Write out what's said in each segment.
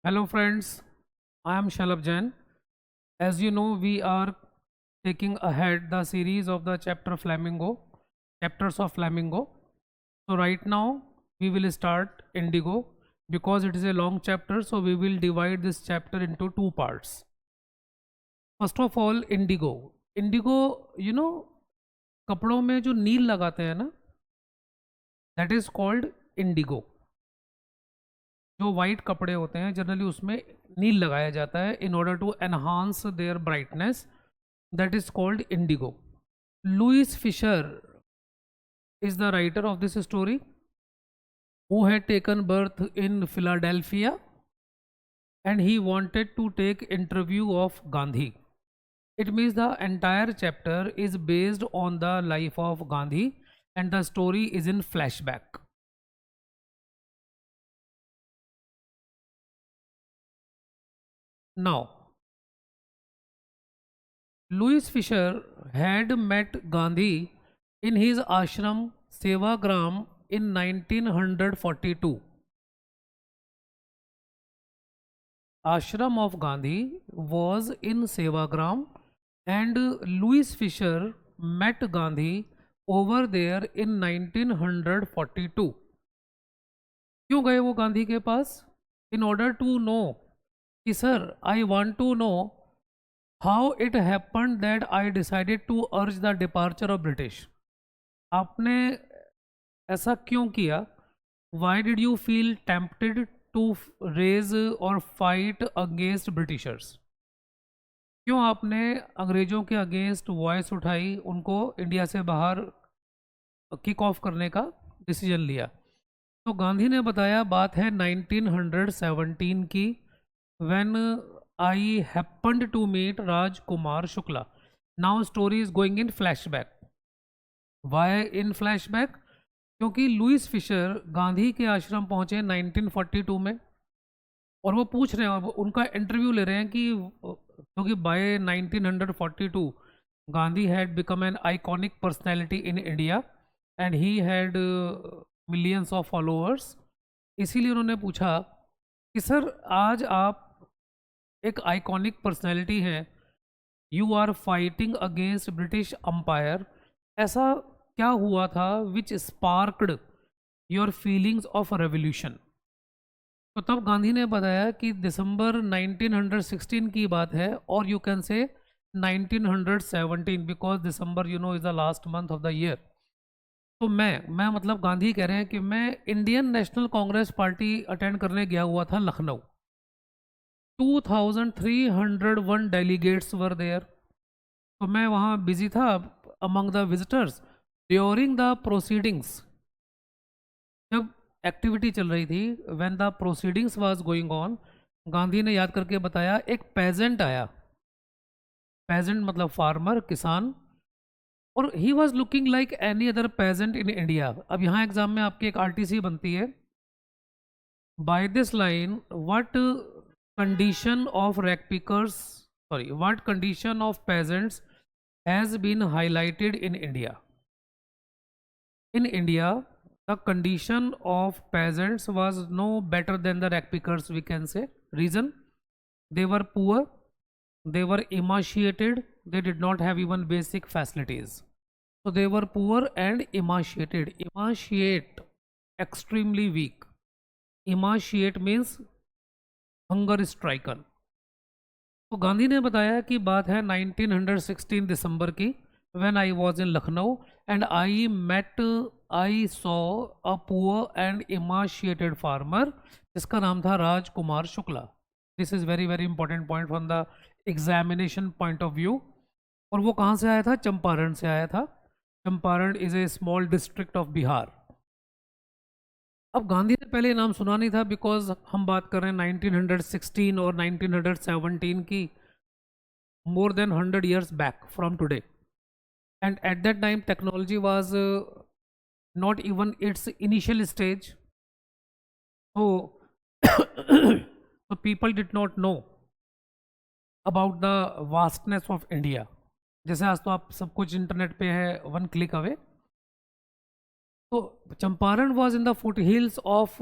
Hello friends, I am Shalabh Jain. As you know, we are taking ahead the series of the chapters of Flamingo. So right now we will start Indigo because it is a long chapter, so we will divide this chapter into two parts. First of all, Indigo. Indigo, कपड़ों में जो नील लगाते हैं ना, that is called indigo. जो white कपड़े होते हैं जनरली उसमें नील लगाया जाता है in order to enhance their brightness, that is called indigo. Louis Fischer is the writer of this story, who had taken birth in Philadelphia, and he wanted to take interview of Gandhi. It means the entire chapter is based on the life of Gandhi and the story is in flashback. Now, Louis Fisher had met Gandhi in his ashram Sevagram in 1942. Ashram of Gandhi was in Sevagram and Louis Fisher met Gandhi over there in 1942. क्यों गए वो गांधी के पास? In order to know कि sir, I want to know how it happened that I decided to urge the departure of British. आपने ऐसा क्यों किया? Why did you feel tempted to raise or fight against Britishers? क्यों आपने अंग्रेजों के against voice उठाई, उनको इंडिया से बाहर किक ऑफ करने का डिसीजन लिया? तो गांधी ने बताया बात है 1917 की, when I happened to meet Rajkumar Shukla. Now story is going in flashback. Why in flashback? क्योंकि लुइस फिशर गांधी के आश्रम पहुंचे 1942 में और वो पूछ रहे हैं, उनका इंटरव्यू ले रहे हैं कि क्योंकि by 1942 Gandhi had become an iconic personality in India and he had millions of followers. इसीलिए उन्होंने पूछा कि सर, आज आप एक आइकॉनिक पर्सनैलिटी हैं, you are fighting against British empire, ऐसा क्या हुआ था which sparked your feelings of revolution? तो तब गांधी ने बताया कि दिसंबर 1916 की बात है, और you can say 1917 because December is the last month of the year. तो मैं मतलब गांधी कह रहे हैं कि मैं Indian national Congress party attend करने गया हुआ था लखनऊ. 2301 delegates were there. तो मैं वहाँ बिजी था among the visitors during the proceedings. जब एक्टिविटी चल रही थी, when the proceedings was going on, Gandhi ने याद करके बताया एक पेजेंट आया. पेजेंट मतलब फार्मर, किसान, और he was looking like any other peasant in India. अब यहाँ एग्जाम में आपकी एक आरटीसी बनती है. By this line what condition of what condition of peasants has been highlighted in India? In India, the condition of peasants was no better than the ragpickers, we can say. Reason? They were poor, they were emaciated, they did not have even basic facilities. So they were poor and emaciated. Emaciate, extremely weak. Emaciate means hunger stricken. तो गांधी ने बताया कि बात है 1916 दिसंबर की, when I was in Lucknow and I saw a poor and emaciated farmer जिसका नाम था Rajkumar Shukla. This is very very important point from the examination point of view. और वो कहाँ से आया था? चंपारण से आया था. Champaran is a small district of Bihar. अब गांधी ने पहले नाम सुना नहीं था बिकॉज हम बात कर रहे हैं 1916 और 1917 की, more than 100 years back from today. And at that time technology was not even it's initial stage. so people did not know about the vastness of India. जैसे आज तो आप सब कुछ इंटरनेट पे है, वन क्लिक अवे. तो Champaran was in the foothills of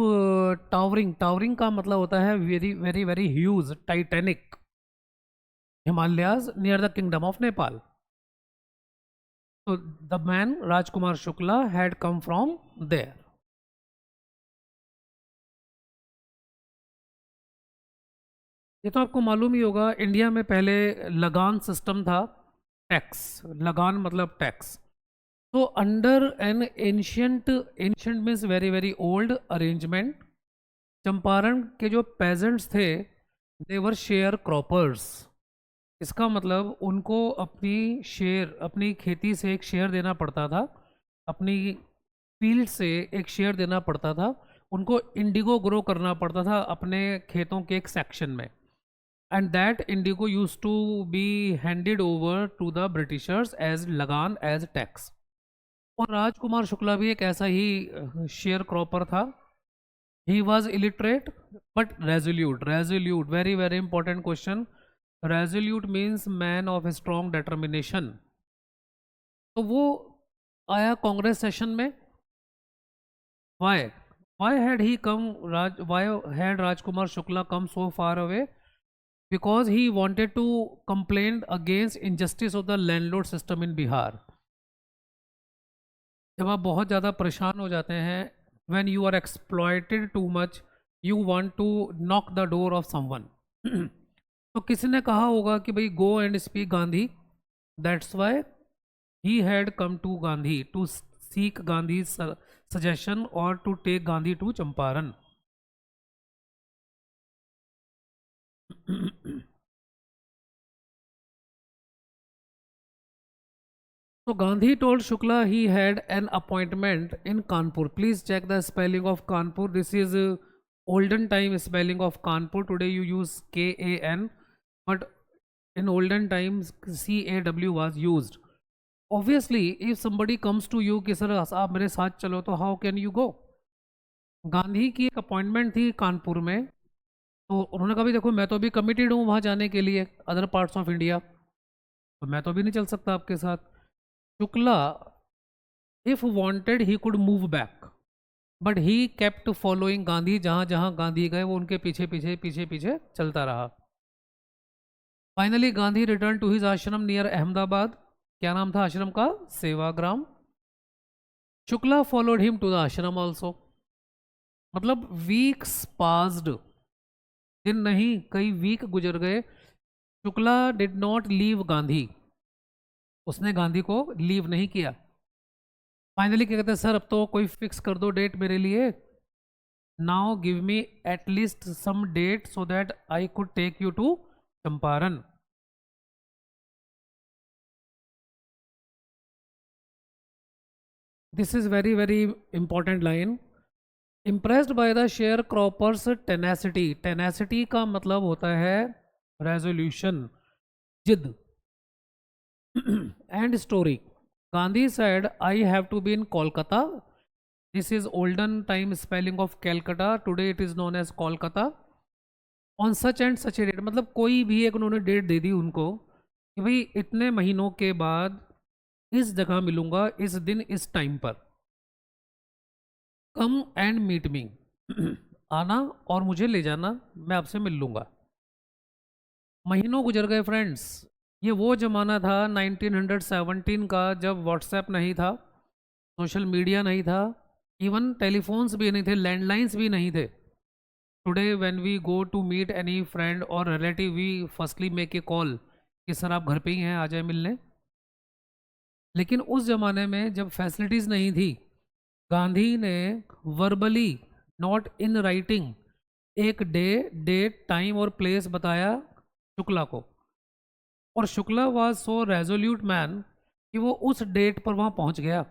towering, towering का मतलब होता है very very very huge, titanic Himalayas near the kingdom of Nepal. So the man Rajkumar Shukla had come from there. ये तो आपको मालूम ही होगा, इंडिया में पहले लगान सिस्टम था. टैक्स, लगान मतलब टैक्स. तो under an ancient, ancient means very very old arrangement, Champaran के जो पेजेंट्स थे दे वर शेयर क्रॉपर्स. इसका मतलब उनको अपनी शेयर, अपनी खेती से एक शेयर देना पड़ता था, अपनी फील्ड से एक शेयर देना पड़ता था, उनको इंडिगो ग्रो करना पड़ता था अपने खेतों के एक सेक्शन में. And that indigo used to be handed over to the Britishers as lagaan, as tax. और राजकुमार शुक्ला भी एक ऐसा ही शेयर क्रॉपर था. He was illiterate but resolute. Resolute, very very important question. Resolute means man of a strong determination. तो वो आया Congress session में. Why why had he come, why had Rajkumar Shukla come so far away? Because he wanted to complain against injustice of the landlord system in Bihar. जब आप बहुत ज़्यादा परेशान हो जाते हैं, when you are exploited too much, you want to knock the door of someone. तो किसी ने कहा होगा कि भाई go and speak Gandhi. That's why he had come to Gandhi to seek Gandhi suggestion और to take Gandhi to Champaran. So Gandhi told Shukla he had an appointment in Kanpur. Please check the spelling of Kanpur. This is olden time spelling of Kanpur. Today you use K-A-N, but in olden times C-A-W was used. Obviously, if somebody comes to you कि sir आप मेरे साथ चलो, तो how can you go? Gandhi की एक appointment थी कानपुर में, तो उन्होंने कहा भी देखो मैं तो अभी कमिटेड हूँ वहाँ जाने के लिए, अदर पार्ट्स ऑफ इंडिया, तो मैं तो अभी नहीं चल सकता आपके साथ. Shukla if wanted he could move back, but he kept following Gandhi. जहाँ जहाँ गांधी गए वो उनके पीछे पीछे पीछे पीछे चलता रहा. Finally Gandhi return to his ashram near Ahmedabad. क्या नाम था आश्रम का? Sevagram. Shukla followed him to the ashram also. मतलब वीक्स पास्ड, दिन नहीं कई वीक गुजर गए. Shukla did not leave Gandhi. उसने गांधी को लीव नहीं किया. फाइनली क्या कहते हैं, सर अब तो कोई फिक्स कर दो डेट मेरे लिए. Now give me at least some date so that I could take you to Champaran. This is very very important line. Impressed by the sharecropper's tenacity. Tenacity का मतलब होता है रेजोल्यूशन, जिद. And story. Gandhi said, I have to be in Kolkata. This is olden time spelling of Calcutta. Today it is known as Kolkata. On such and such a date. मतलब कोई भी एक उन्होंने डेट दे दी उनको कि भाई इतने महीनों के बाद इस जगह मिलूंगा, इस दिन इस टाइम पर. Come and meet me. आना और मुझे ले जाना, मैं आपसे मिल लूँगा. महीनों गुजर गए फ्रेंड्स. ये वो ज़माना था 1917 का, जब व्हाट्सएप नहीं था, सोशल मीडिया नहीं था, इवन टेलीफोन्स भी नहीं थे, लैंडलाइंस भी नहीं थे. Today when we go to meet any friend और relative, we firstly make a call कि सर आप घर पे ही हैं, आ जाए मिलने. लेकिन उस ज़माने में जब फैसिलिटीज़ नहीं थी, गांधी ने वर्बली, नॉट इन राइटिंग, एक डे, डेट, टाइम और प्लेस बताया शुक्ला को. और Shukla was so resolute man कि वो उस डेट पर वहाँ पहुँच गया.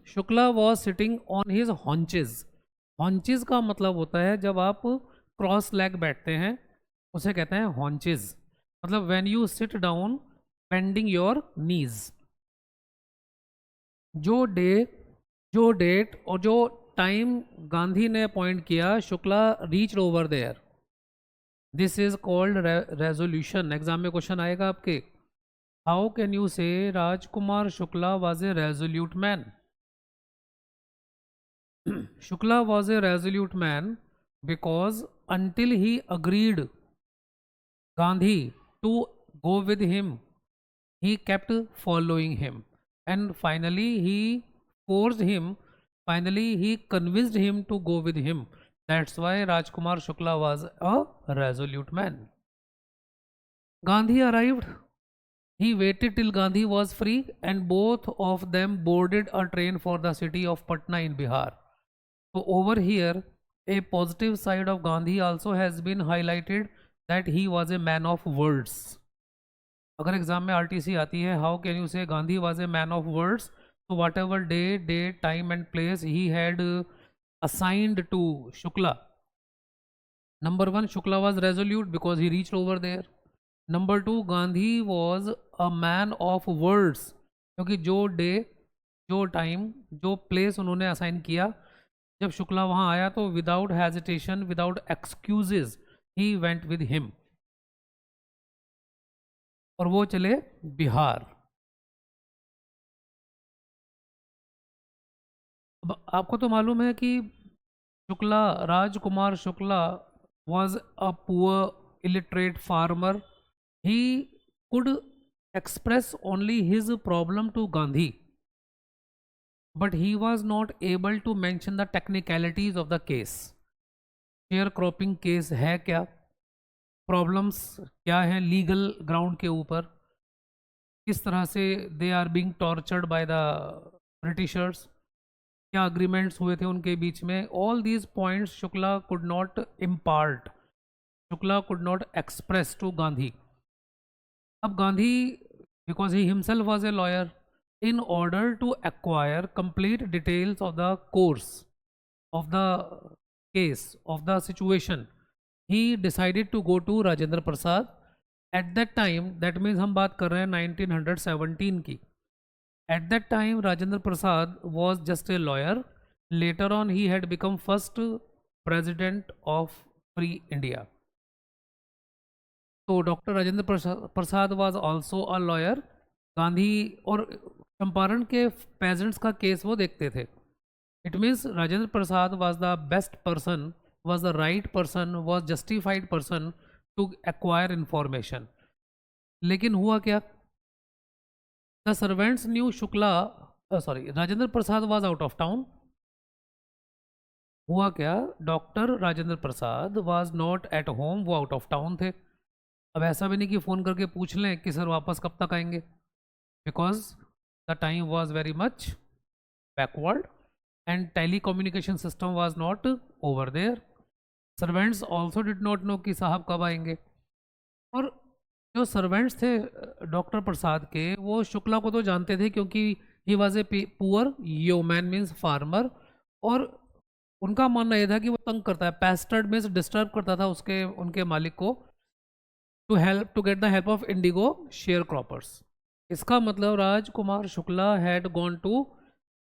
Shukla was sitting on his haunches. Haunches का मतलब होता है जब आप क्रॉस लेग बैठते हैं, उसे कहते हैं हॉन्चेज. मतलब when you sit down bending your knees. जो डेट और जो टाइम गांधी ने अपॉइंट किया, Shukla reach over there. This is called resolution. Exam में क्वेश्चन आएगा आपके, how can you say Rajkumar Shukla was a resolute man? Shukla was a resolute man because until he agreed Gandhi to go with him, he kept following him. And finally, he convinced him to go with him. That's why Rajkumar Shukla was a resolute man. Gandhi arrived. He waited till Gandhi was free, and both of them boarded a train for the city of Patna in Bihar. So, over here, a positive side of Gandhi also has been highlighted, that he was a man of words. अगर exam में RTC आती है, how can you से Gandhi was a man of words? So whatever day, date, time and place he had assigned to Shukla. Number one, Shukla was resolute because he reached over there. Number two, Gandhi was a man of words, क्योंकि जो day, जो time, जो place उन्होंने assign किया, जब शुक्ला वहाँ आया तो without hesitation, without excuses he went with him, और वो चले बिहार. अब आपको तो मालूम है कि Shukla, Rajkumar Shukla was a poor illiterate farmer. He could express only his problem to Gandhi, but he was not able to mention the technicalities of the case. Sharecropping case है क्या, प्रॉब्लम्स क्या है लीगल ग्राउंड के ऊपर, किस तरह से they are being tortured by the Britishers, क्या अग्रीमेंट्स हुए थे उनके बीच में, all these points Shukla could not impart, Shukla could not express to Gandhi. अब Gandhi, because he himself was a lawyer, in order to acquire complete details of the course of the case, of the situation, he decided to go to Rajendra Prasad. At that time, that means हम बात कर रहे हैं 1917 की. At that time, Rajendra Prasad was just a lawyer. Later on, he had become first president of Free India. So Dr. Rajendra Prasad was also a lawyer. Gandhi और चंपारण के pageants का case वो देखते थे. It means Rajendra Prasad was the best person, was the right person, was justified person to acquire information. लेकिन हुआ क्या, the servants knew Shukla, sorry, Rajendra Prasad was out of town. हुआ क्या, doctor Rajendra Prasad was not at home, वो आउट ऑफ टाउन थे. अब ऐसा भी नहीं कि फ़ोन करके पूछ लें कि सर वापस कब तक आएंगे, because the time was very much backward and telecommunication system was not over there. Servants also did not know कि साहब कब आएंगे. और जो सर्वेंट्स थे डॉक्टर प्रसाद के, वो शुक्ला को तो जानते थे क्योंकि he was a poor yeoman, means farmer, और उनका मानना यह था कि वो तंग करता है, पेस्टर्ड मीन्स डिस्टर्ब करता था उसके उनके मालिक को, to get the help of indigo sharecroppers. इसका मतलब Rajkumar Shukla had gone to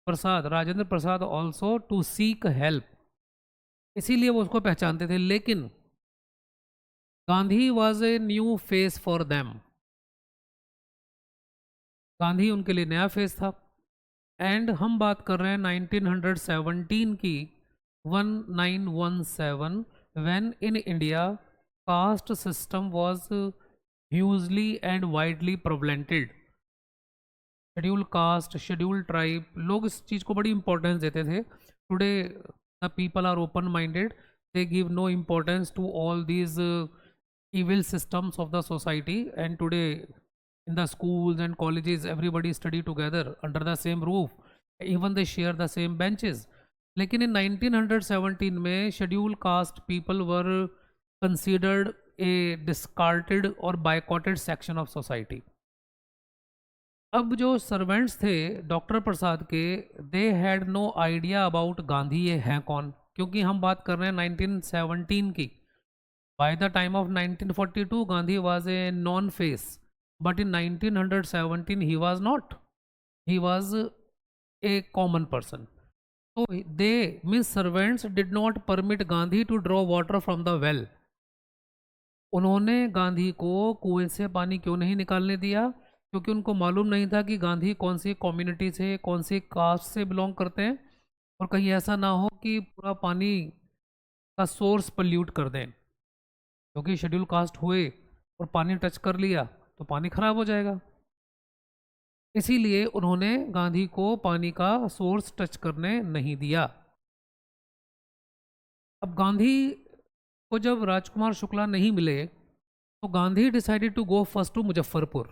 Prasad, Rajendra Prasad also, to seek help, इसीलिए वो उसको पहचानते थे. लेकिन Gandhi was a new face for them, Gandhi उनके लिए नया फेस था. एंड हम बात कर रहे हैं 1917 की, 1917, when in India caste system was hugely and widely prevalented. Schedule caste, schedule tribe, लोग इस चीज़ को बड़ी इंपॉर्टेंस देते थे. Today the people are open minded, they give no importance to all these evil systems of the society, and today in the schools and colleges everybody study together under the same roof, even they share the same benches. लेकिन in 1917 में schedule caste people were considered a discarded or boycotted section of society. अब जो servants थे doctor Prasad के, they had no idea about Gandhi ये हैं कौन, क्योंकि हम बात कर रहे हैं 1917 की. By the time of 1942 Gandhi was a non face, but in 1917 he was not, he was a common person. तो they means servants did not permit Gandhi to draw water from the well. उन्होंने गांधी को कुएं से पानी क्यों नहीं निकालने दिया, क्योंकि उनको मालूम नहीं था कि गांधी कौन सी कम्युनिटी से, कौन सी कास्ट से बिलोंग करते हैं, और कहीं ऐसा ना हो कि पूरा पानी का सोर्स पल्यूट कर दें, क्योंकि शेड्यूल कास्ट हुए और पानी टच कर लिया तो पानी खराब हो जाएगा। इसीलिए उन्होंने गांधी को पानी का सोर्स टच करने नहीं दिया। अब गांधी को जब राजकुमार शुक्ला नहीं मिले तो Gandhi decided to go first to Muzaffarpur,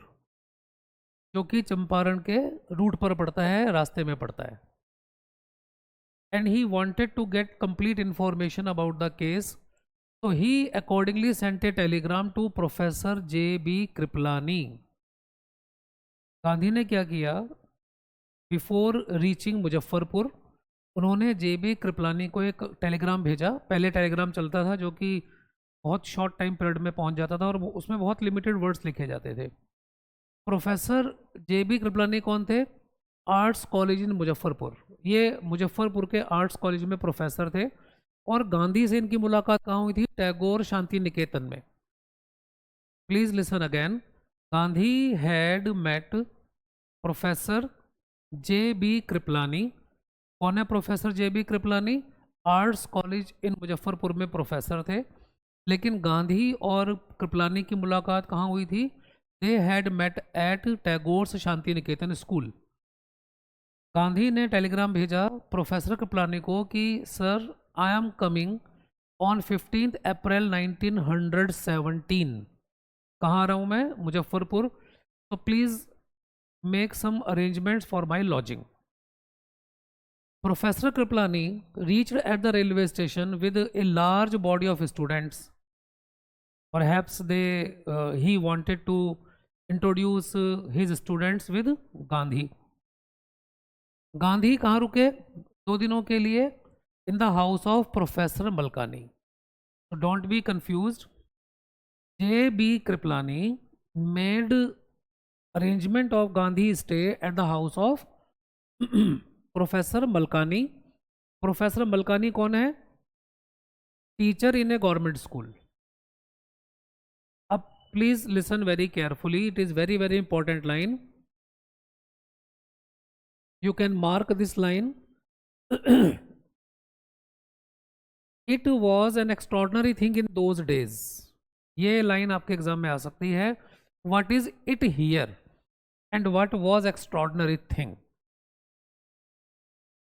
जो कि चंपारण के रूट पर पड़ता है, रास्ते में पड़ता है। And he wanted to get complete information about the case, तो he accordingly sent a telegram to professor J B Kripalani. Gandhi ने क्या किया, बिफोर रीचिंग मुजफ्फरपुर उन्होंने जे बी कृपलानी को एक टेलीग्राम भेजा। पहले टेलीग्राम चलता था जो कि बहुत शॉर्ट टाइम पीरियड में पहुंच जाता था और उसमें बहुत लिमिटेड वर्ड्स लिखे जाते थे। प्रोफेसर जे बी कृपलानी कौन थे? आर्ट्स कॉलेज इन मुजफ्फरपुर, ये मुजफ्फरपुर के आर्ट्स कॉलेज में प्रोफेसर थे। और गांधी से इनकी मुलाकात कहाँ हुई थी? टैगोर शांति निकेतन में। Please listen again, Gandhi had met professor J B Kripalani. कौन है professor J B Kripalani? Arts college in Muzaffarpur में प्रोफेसर थे। लेकिन गांधी और कृपलानी की मुलाकात कहाँ हुई थी? They had met at Tagore's Shantiniketan school. Gandhi ने टेलीग्राम भेजा प्रोफेसर कृपलानी को कि sir I am coming on 15 April 1917। कहाँ आ रहा हूँ मैं? मुजफ्फरपुर। तो please make some arrangements for my lodging. Professor Kriplani reached at the railway station with a large body of students. Perhaps he wanted to introduce his students with Gandhi. Gandhi कहाँ रुके 2 दिनों के लिए? In the house of professor Malkani. Don't be confused, J B Kripalani made arrangement of Gandhi stay at the house of professor Malkani. Professor Malkani कौन है? Teacher in a government school. अब please listen very carefully, it is very very important line, you can mark this line. It was an extraordinary thing in those days. ये line आपके exam में आ सकती है। What is it here and what was extraordinary thing?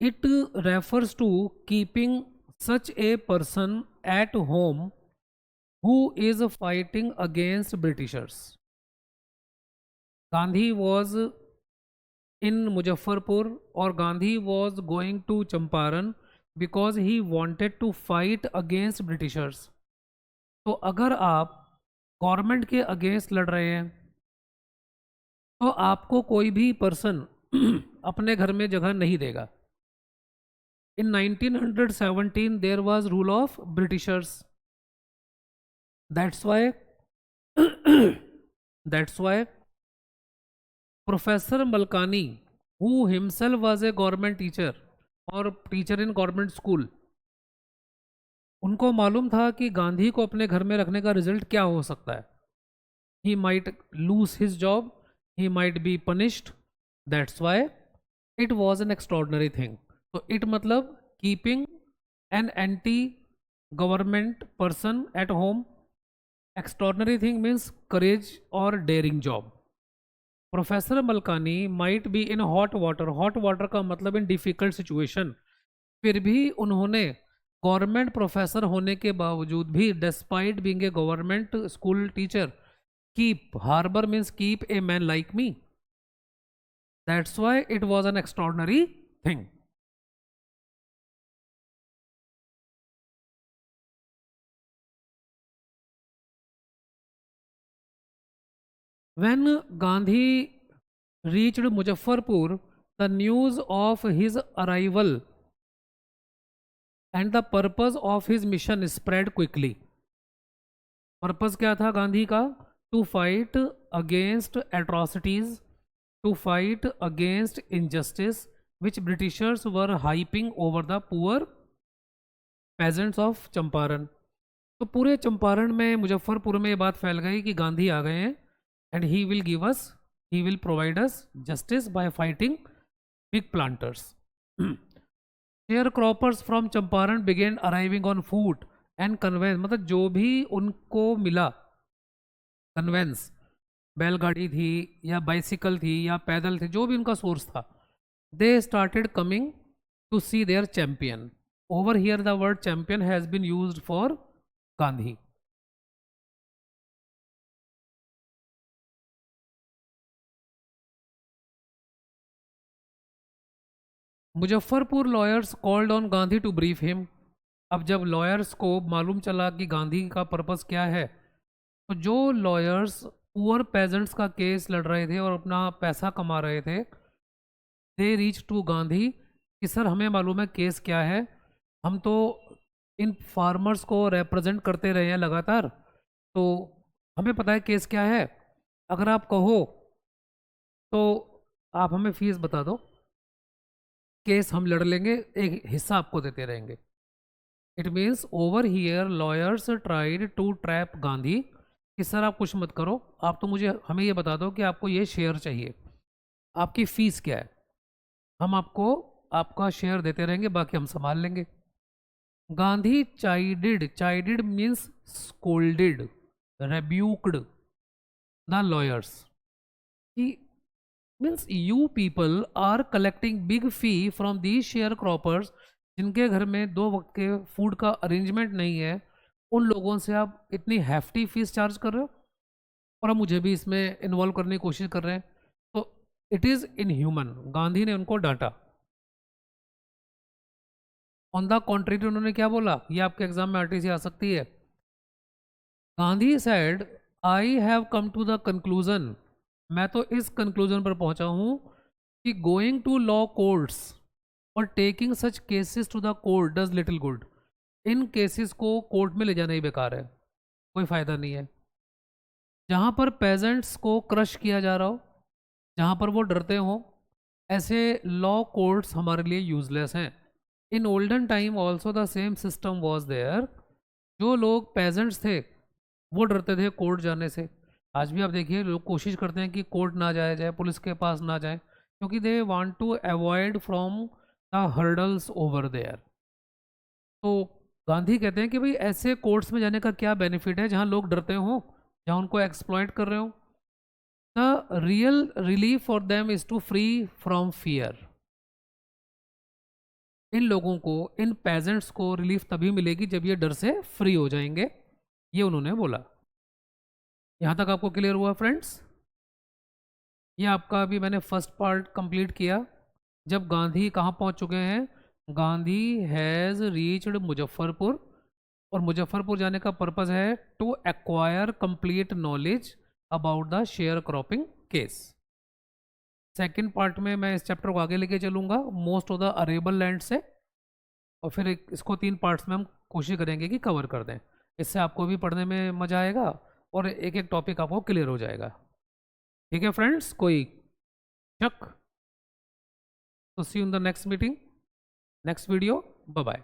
It refers to keeping such a person at home who is fighting against Britishers. Gandhi was in Muzaffarpur or Gandhi was going to Champaran because he wanted to fight against Britishers. तो अगर आप government के against लड़ रहे हैं तो आपको कोई भी पर्सन अपने घर में जगह नहीं देगा। In 1917 there was rule of Britishers. That's why Professor Malkani, who himself was a government teacher or teacher in government school, उनको मालूम था कि गांधी को अपने घर में रखने का रिजल्ट क्या हो सकता है। He might lose his job, he might be punished. That's why it was an extraordinary thing. तो इट मतलब keeping an anti government person at home. Extraordinary thing means courage और daring job. Professor Malkani might be in hot water. Hot water का मतलब इन difficult situation. फिर भी उन्होंने government professor होने के बावजूद भी, despite being a government school teacher, keep, harbour means keep a man like me. That's why it was an extraordinary thing. When Gandhi reached Muzaffarpur, the news of his arrival and the purpose of his mission spread quickly. Purpose क्या था गांधी का? To fight against atrocities, to fight against injustice which britishers were heaping over the poor peasants of Champaran. तो पूरे चंपारण में, मुजफ्फरपुर में ये बात फैल गई कि गांधी आ गए हैं and he will provide us justice by fighting big planters. Sharecroppers from Champaran began arriving on foot and conveyance, मतलब जो भी उनको मिला कन्वेंस, बैलगाड़ी थी या बाइसिकल थी या पैदल थे, जो भी उनका सोर्स था, they started coming to see their champion. Over here the word champion has been used for Gandhi. Muzaffarpur lawyers called on Gandhi to brief him. अब जब लॉयर्स को मालूम चला कि गांधी का पर्पस क्या है, तो जो लॉयर्स पुअर पेजेंट्स का केस लड़ रहे थे और अपना पैसा कमा रहे थे, दे रीच टू गांधी कि सर हमें मालूम है केस क्या है, हम तो इन फार्मर्स को रिप्रेजेंट करते रहे हैं लगातार, तो हमें पता है केस क्या है, अगर आप कहो तो आप हमें फीस बता दो, केस हम लड़ लेंगे, एक हिस्सा आपको देते रहेंगे. It means over here lawyers tried to trap Gandhi कि सर आप कुछ मत करो, आप तो मुझे हमें ये बता दो कि आपको ये शेयर चाहिए, आपकी फीस क्या है, हम आपको आपका शेयर देते रहेंगे, बाकी हम संभाल लेंगे. Gandhi chided means scolded, rebuked the lawyers. Means you people are collecting big fee from these sharecroppers, जिनके घर में 2 वक्त के फूड का अरेंजमेंट नहीं है, उन लोगों से आप इतनी हैफ्टी फीस चार्ज कर रहे हो और अब मुझे भी इसमें इन्वॉल्व करने की कोशिश कर रहे हैं, तो इट इज़ इनह्यूमन. गांधी ने उनको डांटा. ऑन द कॉन्ट्रेरी उन्होंने क्या बोला, ये आपके एग्जाम में आरटीसी आ सकती है. Gandhi said I have come to the conclusion, मैं तो इस कंक्लूजन पर पहुंचा हूं कि गोइंग टू लॉ कोर्ट्स और taking such cases to the court does little good. इन केसेस को कोर्ट में ले जाना ही बेकार है, कोई फायदा नहीं है. जहां पर पेजेंट्स को क्रश किया जा रहा हो, जहां पर वो डरते हो, ऐसे लॉ कोर्ट्स हमारे लिए यूजलेस हैं. In olden time also the same system was there. जो लोग पेजेंट्स थे वो डरते थे कोर्ट जाने से. आज भी आप देखिए लोग कोशिश करते हैं कि कोर्ट ना जाया जाए, पुलिस के पास ना जाए, क्योंकि they want to avoid from the hurdles over there. तो गांधी कहते हैं कि भाई ऐसे कोर्ट्स में जाने का क्या बेनिफिट है जहां लोग डरते हो, जहां उनको एक्सप्लॉइट कर रहे हो. The real relief for them is to free from fear. इन लोगों को, इन पेजेंट्स को रिलीफ तभी मिलेगी जब ये डर से फ्री हो जाएंगे, ये उन्होंने बोला. यहाँ तक आपको क्लियर हुआ फ्रेंड्स? ये आपका अभी मैंने फर्स्ट पार्ट कंप्लीट किया. जब गांधी कहाँ पहुँच चुके हैं, गांधी हैज़ रीच्ड मुजफ्फरपुर, और मुजफ्फरपुर जाने का पर्पज़ है to acquire complete knowledge about the sharecropping case. Second part में मैं इस चैप्टर को आगे लेके चलूँगा most of the arable land से, और फिर इसको 3 पार्ट्स में हम कोशिश करेंगे कि कवर कर दें. इससे आपको भी पढ़ने में मज़ा आएगा और एक एक टॉपिक आपको क्लियर हो जाएगा. ठीक है फ्रेंड्स, कोई शक? तो see you in the next meeting, next video. Bye bye.